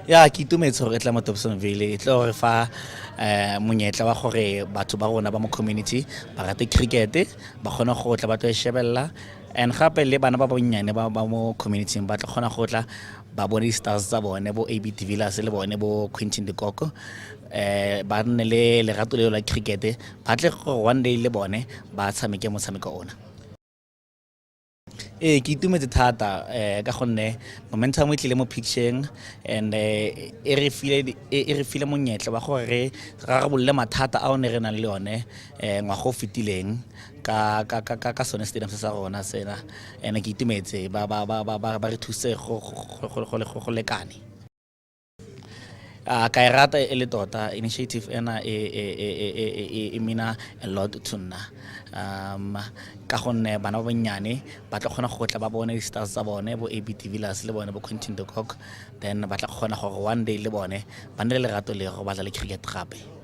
Ya ke itumetse gore e tla mo Dobsonville e tlo re fa monyetla wa gore batho ba rona ba mo community ba rate cricket ba kgona go tla ba tlo shebella and gape le bana ba bonnyane ba mo community ba tla kgona go tla ba bone stars tsa bone bo AB de Villiers le bone bo Quentin de Kock ba nne le lerato le la cricket ba tle go one day le bone ba tshameke motshameko ona. Ke itumetse thata ka gonne momentum e tlile mo picture and e re file monyetla wa gore re rarabolle mathata a o ne re nang le one ngwaga o fetileng ka sone stadium sa rona sena and ke itumetse ba re thuse go lekane. Ka e rata e le tota initiative ena e mina a lot to nna ka gonne bana ba bonnyane ba tla kgona go tla ba bone stars tsa bone bo AB de Villiers le bone bo Quentin de Kock then ba tla kgona gore one day le bone ba nne le lerato le go batla le cricket gape.